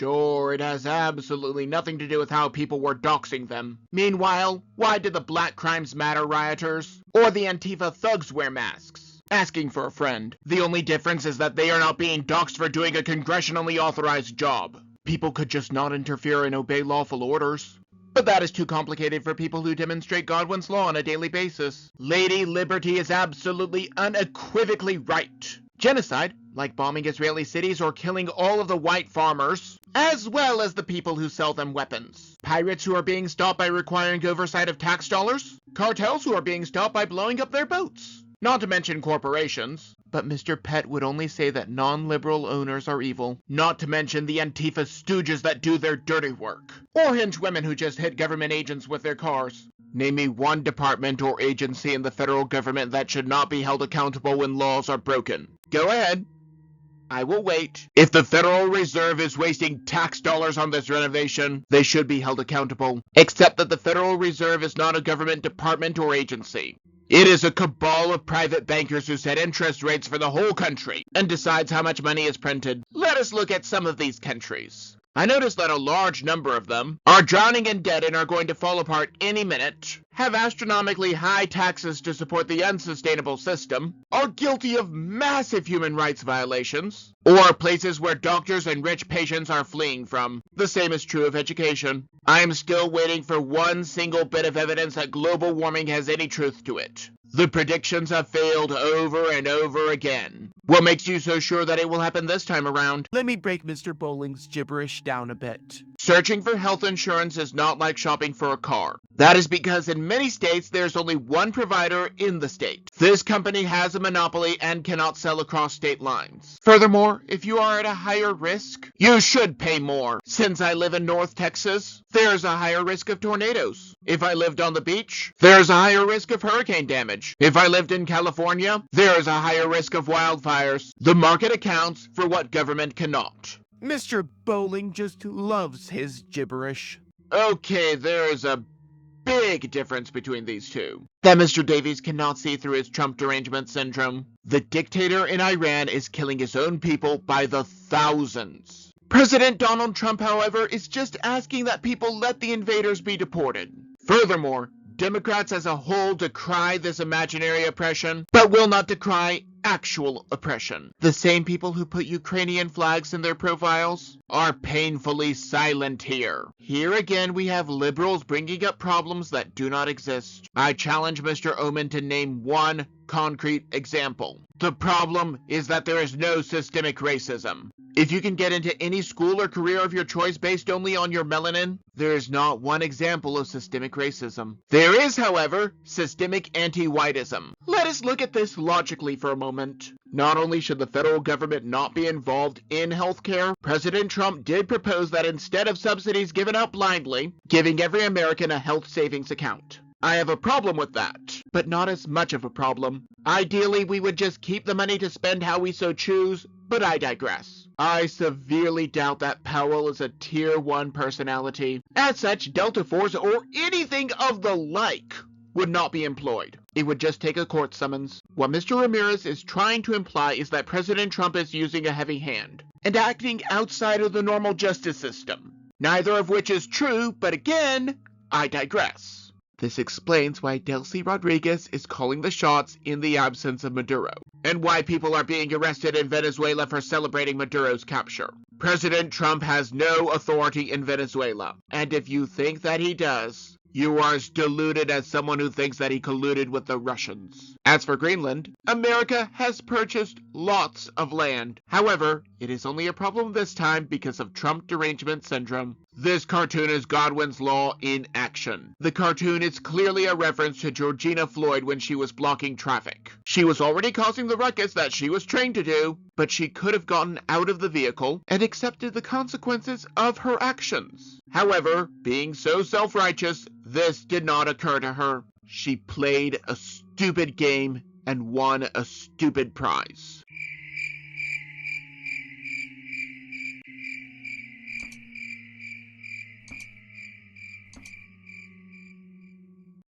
Sure, it has absolutely nothing to do with how people were doxing them. Meanwhile, why did the Black Crimes Matter rioters or the Antifa thugs wear masks? Asking for a friend. The only difference is that they are not being doxed for doing a congressionally authorized job. People could just not interfere and obey lawful orders. But that is too complicated for people who demonstrate Godwin's law on a daily basis. Lady Liberty is absolutely unequivocally right. Genocide, like bombing Israeli cities or killing all of the white farmers, as well as the people who sell them weapons. Pirates who are being stopped by requiring oversight of tax dollars. Cartels who are being stopped by blowing up their boats. Not to mention corporations. But Mr. Pett would only say that non-liberal owners are evil. Not to mention the Antifa stooges that do their dirty work. Or henchwomen who just hit government agents with their cars. Name me one department or agency in the federal government that should not be held accountable when laws are broken. Go ahead. I will wait. If the Federal Reserve is wasting tax dollars on this renovation, they should be held accountable. Except that the Federal Reserve is not a government department or agency. It is a cabal of private bankers who set interest rates for the whole country and decides how much money is printed. Let us look at some of these countries. I notice that a large number of them are drowning in debt and are going to fall apart any minute, have astronomically high taxes to support the unsustainable system, are guilty of massive human rights violations, or are places where doctors and rich patients are fleeing from. The same is true of education. I am still waiting for one single bit of evidence that global warming has any truth to it. The predictions have failed over and over again. What makes you so sure that it will happen this time around? Let me break Mr. Bowling's gibberish down a bit. Searching for health insurance is not like shopping for a car. That is because in many states there's only one provider in the state. This company has a monopoly and cannot sell across state lines. Furthermore, if you are at a higher risk, you should pay more. Since I live in North Texas, there's a higher risk of tornadoes. If I lived on the beach, there's a higher risk of hurricane damage. If I lived in California, there's a higher risk of wildfires. The market accounts for what government cannot. Mr. Bowling just loves his gibberish. Okay, there is a big difference between these two. That Mr. Davies cannot see through his Trump derangement syndrome. The dictator in Iran is killing his own people by the thousands. President Donald Trump, however, is just asking that people let the invaders be deported. Furthermore, Democrats as a whole decry this imaginary oppression, but will not decry actual oppression. The same people who put Ukrainian flags in their profiles are painfully silent here. Here again we have liberals bringing up problems that do not exist. I challenge Mr. Oman to name one concrete example. The problem is that there is no systemic racism. If you can get into any school or career of your choice based only on your melanin, there is not one example of systemic racism. There is, however, systemic anti-whiteism. Let us look at this logically for a moment. Not only should the federal government not be involved in healthcare, President Trump did propose that instead of subsidies given out blindly, giving every American a health savings account. I have a problem with that, but not as much of a problem. Ideally, we would just keep the money to spend how we so choose, but I digress. I severely doubt that Powell is a Tier 1 personality. As such, Delta Force or anything of the like would not be employed. It would just take a court summons. What Mr. Ramirez is trying to imply is that President Trump is using a heavy hand and acting outside of the normal justice system. Neither of which is true, but again, I digress. This explains why Delcy Rodriguez is calling the shots in the absence of Maduro, and why people are being arrested in Venezuela for celebrating Maduro's capture. President Trump has no authority in Venezuela, and if you think that he does, you are as deluded as someone who thinks that he colluded with the Russians. As for Greenland, America has purchased lots of land. However, it is only a problem this time because of Trump derangement syndrome. This cartoon is Godwin's Law in action. The cartoon is clearly a reference to Georgina Floyd when she was blocking traffic. She was already causing the ruckus that she was trained to do, but she could have gotten out of the vehicle and accepted the consequences of her actions. However, being so self-righteous, this did not occur to her. She played a stupid game and won a stupid prize.